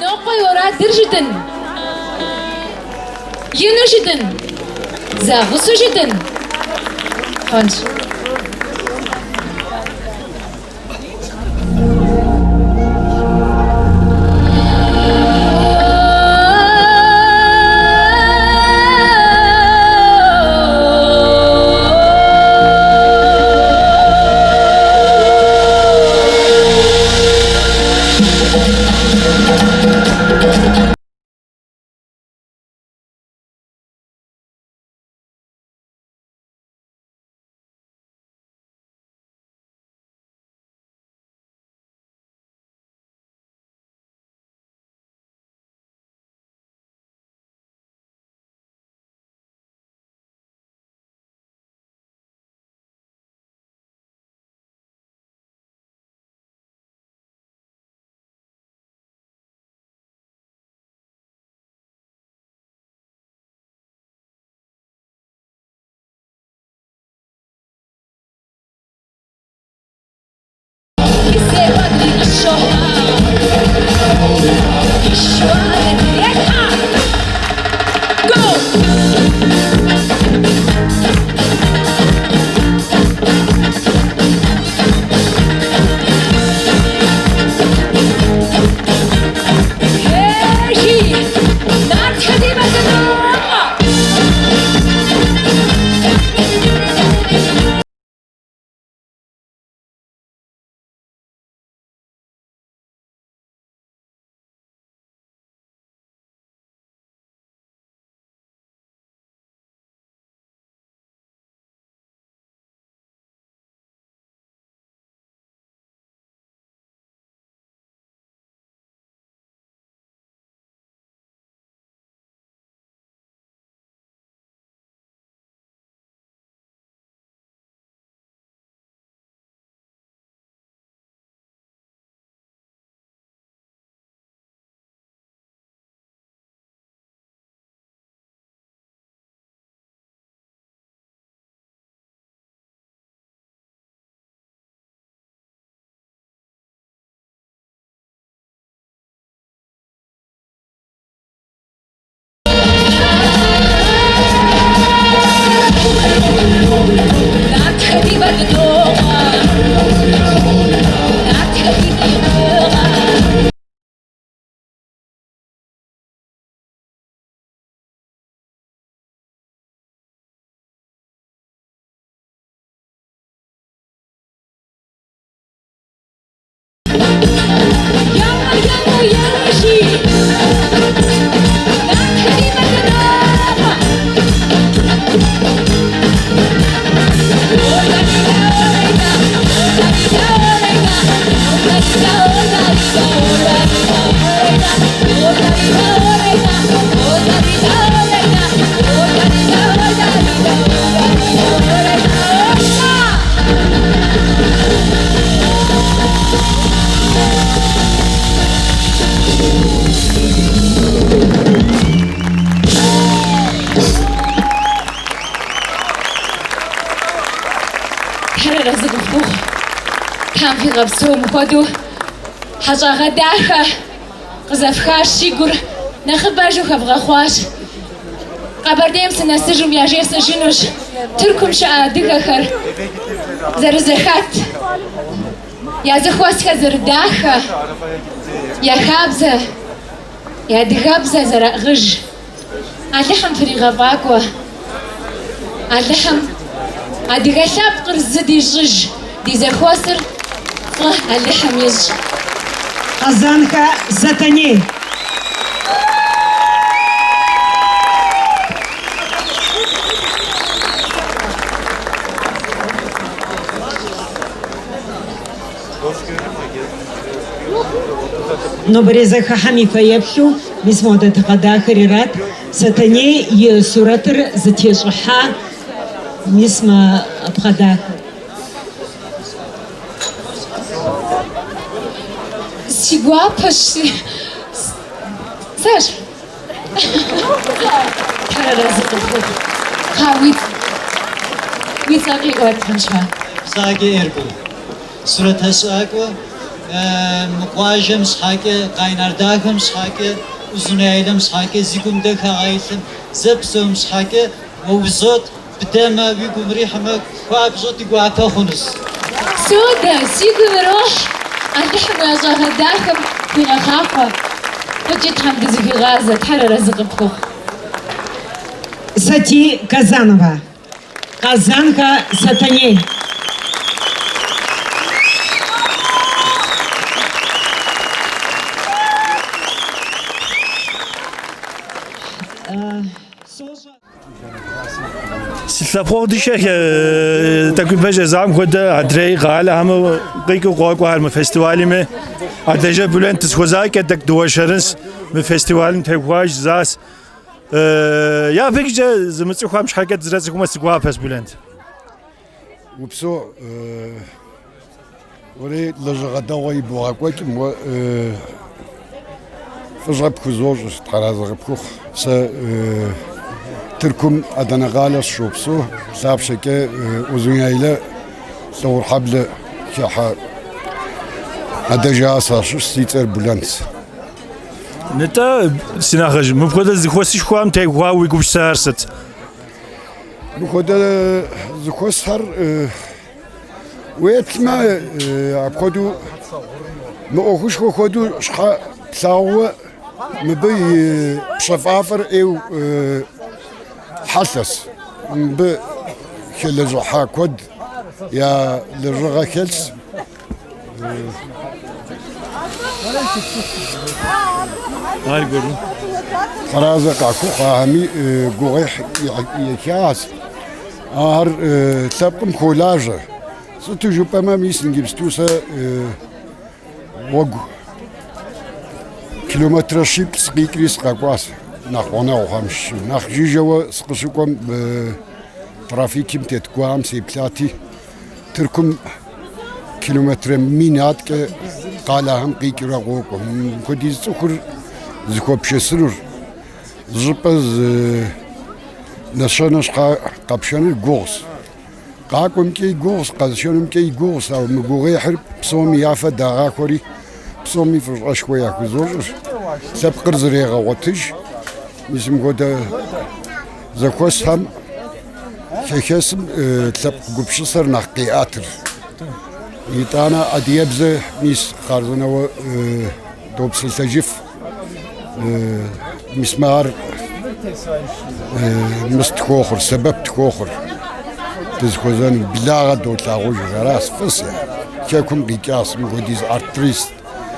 نوقي ورا درجتن ينوشتن زاغسوشتن خانش كان في غبسوم خدو حاجة غداها قزفخاش شيقور نخباجو خبغا خواش قبرديم سنسجم يا جيس جنوش تركم شاء دقاخر زرزخات يا زخواسك زرداخا يا خابزة يا دغابزة زرغج اللحم فريغا باقوة اللحم أدغشاب قرز دي جج دي زخواسر اللحم يج Казанка Сатане. Но брезаха хамифа епшу, мисмота тахада харират, Сатане и суратыр затешха, мисма абхада. Сигуапаш, Саш. Sage ergo. Surat hasaqwa مقواجم سحاكة قاينارداكم سحاكة وزنايدم سحاكة زيكم دك هايلم زبسوم سحاكة ووزوت بدما بيكم ريحمك وابزوت يقوعتا خنس سودا سيكم روح أنتحم يا زهداكم في أخاقة وجيت حمد في غازة تحرر رزق بخوخ Сати Казанова. Казанка Сатане. سلفاق ديشه تكون فجأة زعم خدا عدري قال هم قيكو قاقو هالم فستيوالي مه عدجة بلند تسخوزاي كدك دوشرنس من فستيوال تهواج زاس يا فيكجة زمتسو خامش حاجات زرازكم استقوا بس بلند وبسو ولي لجغدا ويبوغاكوك مو فجرب كوزوج تقراز غبكوخ س تركم أدنى غالس شوبسو ساب شكا وزنيايلا صور حبل شاحا أدجا أساس ستيتر بلانس نتا سناخج مبخدا زخوسي شخوام تهوا ويقوش سارست بخدا زخوسهر ويتما أبخدو نأخوش خدو شخا تلاوة مبي بشفافر إيو حسس ب كل زحا كود يا للرغا كلس هاي قولوا فرازق عكو قاهمي قوغيح يكاس آر تلقم كولاجة ستو جوبا ما ميسن جبستوسا وقو كيلومتر شيب سقيكريس قاقواس ناخونا وخامش ناخ جيجوا سقسوكم ترافيكي متتقوام سي بلاتي تركم كيلومتر مينات قالهم قيكرا غوكم كودي سكر زكو بشسرور زبز نشانش قابشان الغوص قاكم كي غوص قاشانم كي غوص او مغوري حرب بصومي يافا داغاكوري بصومي فرش شويه كزوج سبقر زريغه وتج اسم غدا زكوس هم شيخسم تلب قبشسر نقياتر يتانا اديبز ميس خارزنا دوبس التجف مسمار مستخوخر سبب تخوخر تزخوزان بلاغة دوت لاغوش راس فسيا كاكم قيقاس مغوديز ارتريست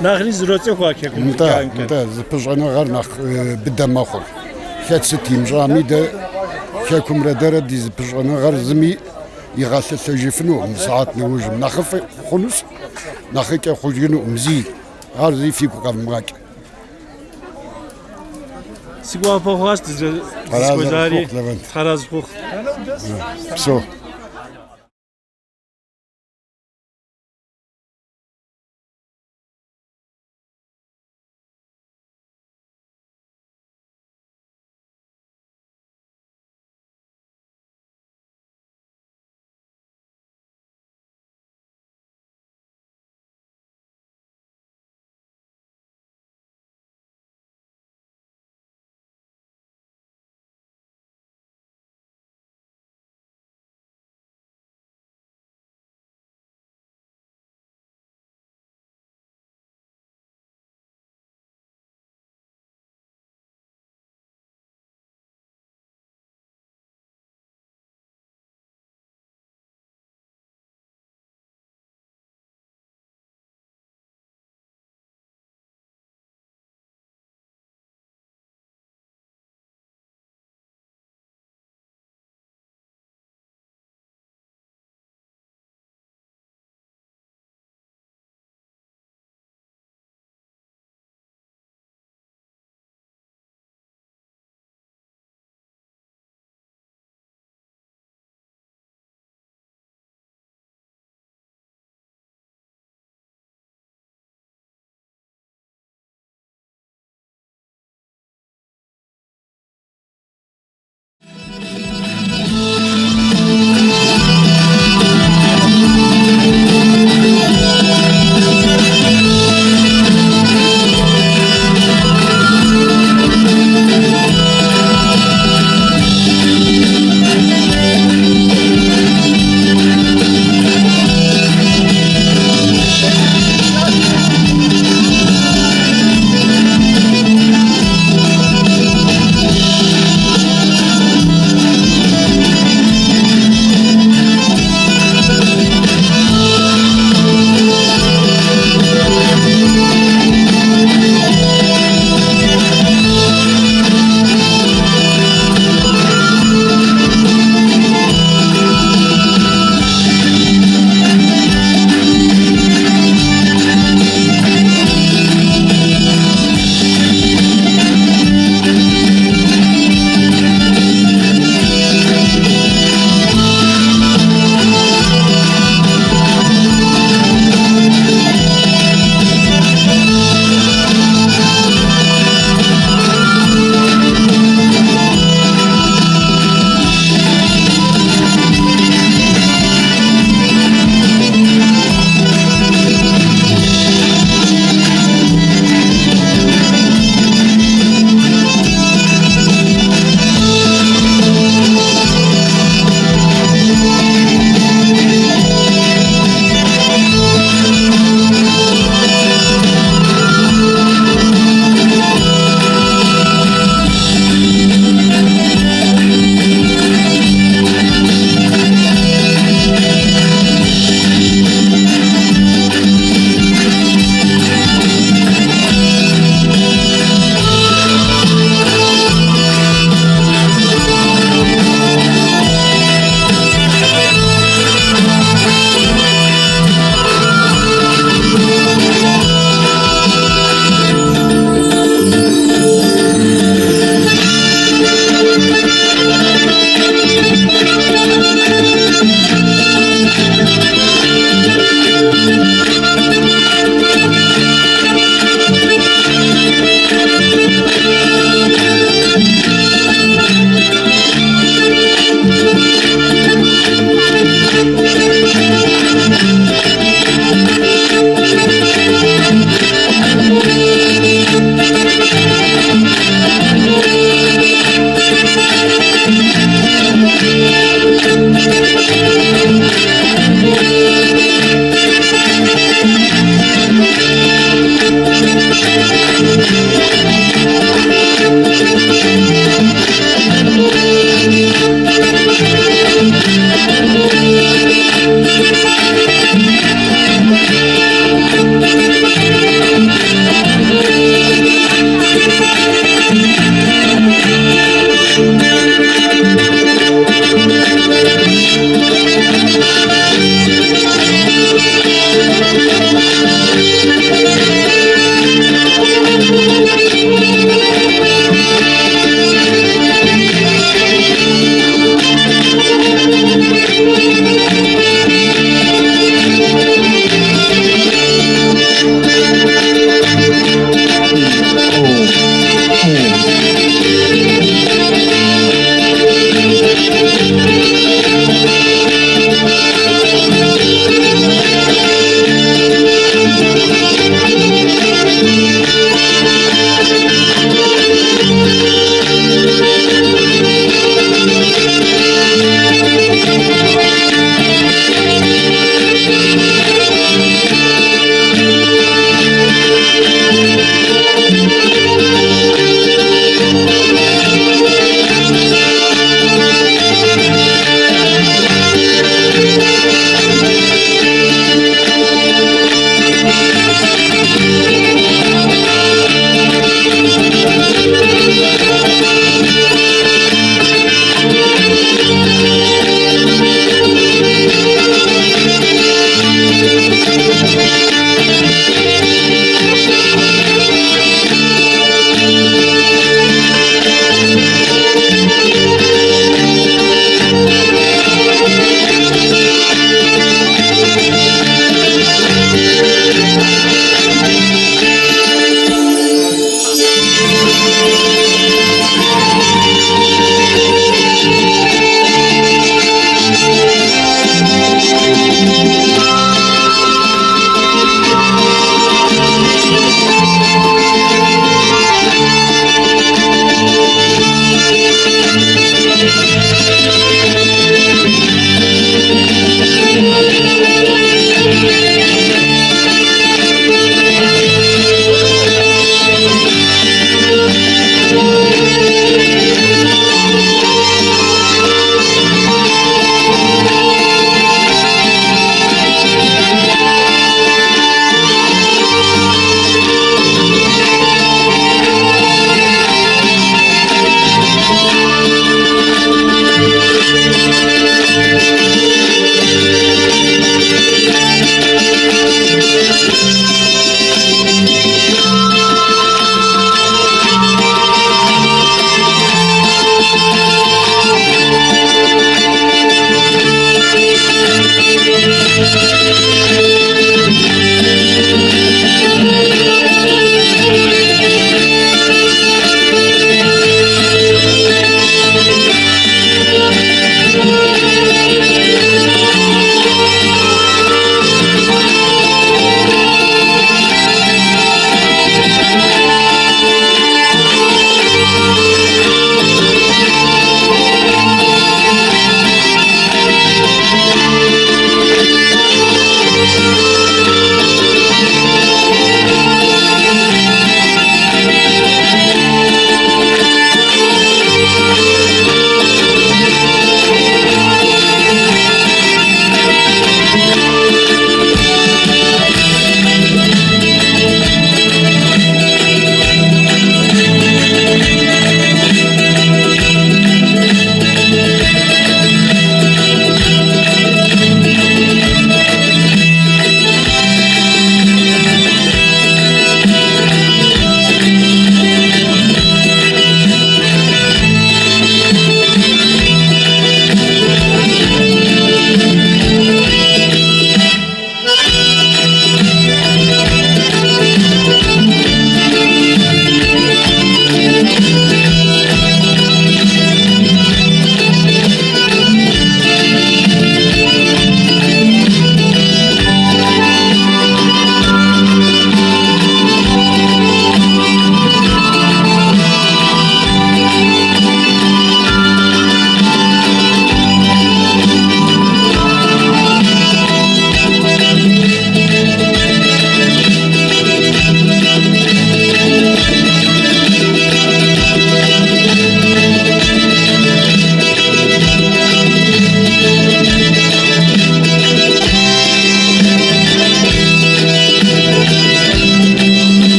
ناخلي زروتي خواكيكم انت زبجانا غير ناخ بدا ماخر كات ستي مجامي دا كاكم ردارة دي زبجانا غير زمي يغاثل تجفنو من ساعات نوجم ناخف خلص ناخيك خوجينو مزيد غير زي فيكو قام مغاك سيقوا بوخواس تزخوزاري خراز خوخ سو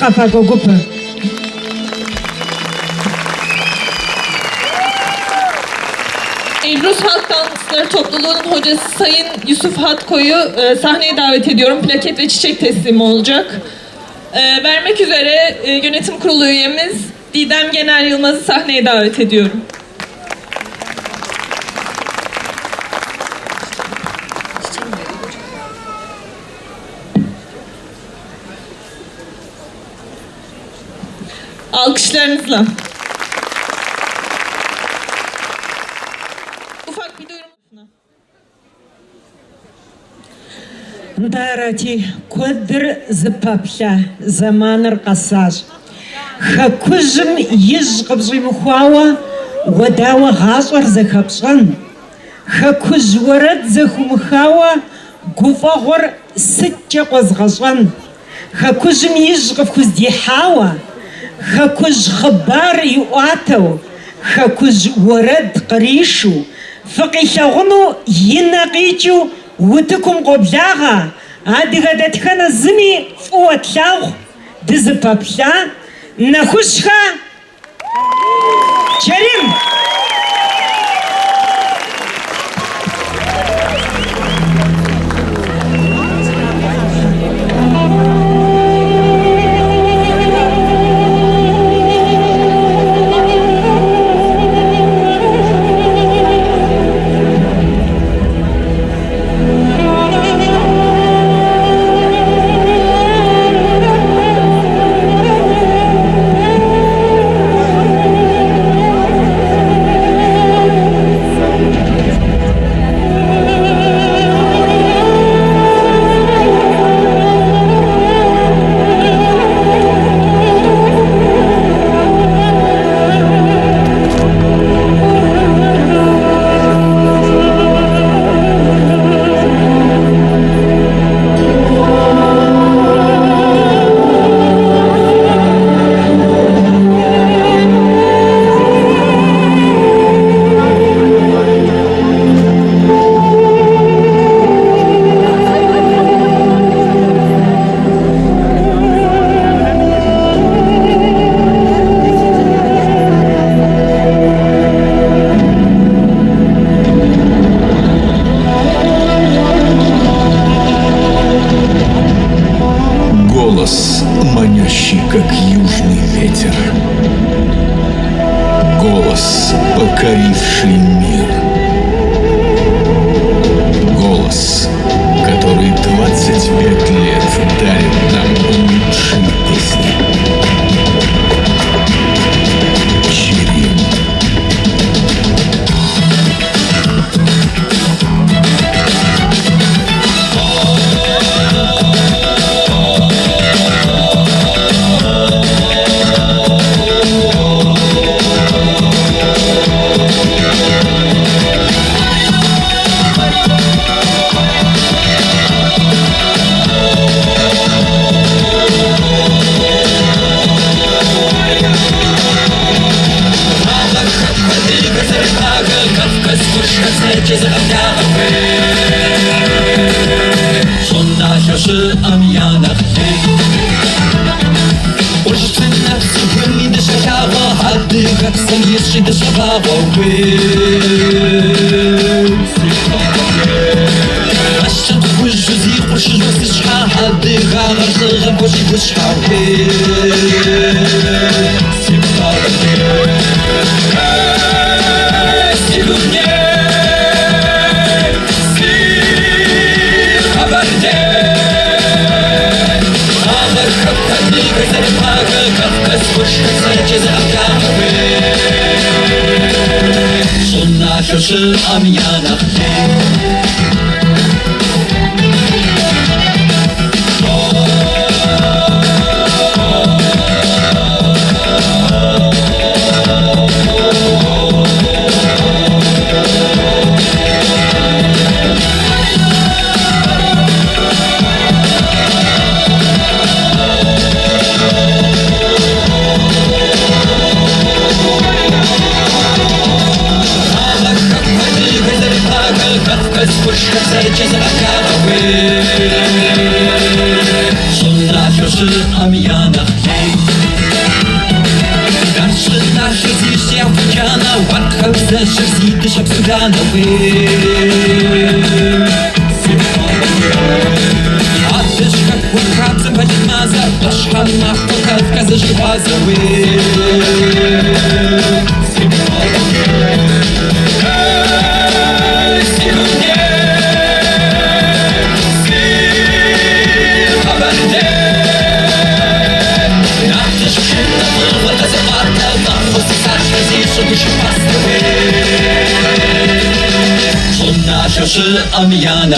Khafako Gupu. Elbrus Halk Dansları Topluluğu'nun hocası Sayın Yusuf Hatko'yu sahneye davet ediyorum. Plaket ve çiçek teslimi olacak. Vermek üzere yönetim kurulu üyemiz Didem Gener Yılmaz'ı sahneye davet ediyorum. Alkışlarınızla. Ufak bir duyurum. Ndarati Kodr Zipapla Zamanır Qasaj. Hakuzm yiz qabzimxawa wadawa ghasar zakhapsan. Hakuz warad zakhumxawa gufahor sitcha qazghasan. Hakuzm yiz qafkuzdihawa. Hakuz khabar yuataw. Hakuz warad qarishu. Faqishagunu yinaqichu وتكم قبلاغا هادي غادا تكنا زمي فوتلاغ دزبابلا نخشها كريم Голос, манящий, как южный ветер. Голос, покоривший мир. Голос, который 25 лет дарит нам лучшие песни. Чирим. Zeszesz z nity szok sudanowy A też jak płakacem będzie mazar Wasz hamach to kawka ze żwazały那就是阿米亚纳。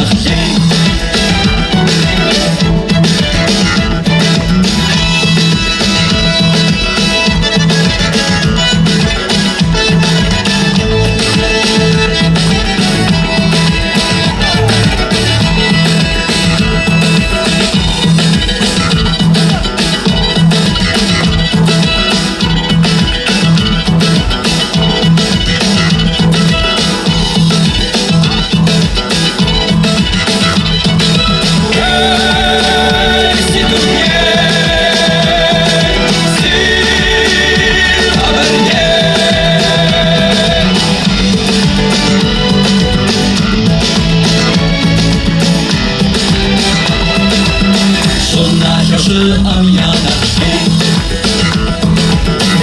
是昂扬的心，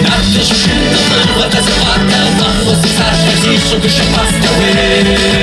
那这是的文化，它是发的，往后是它是技术，可是 pass away。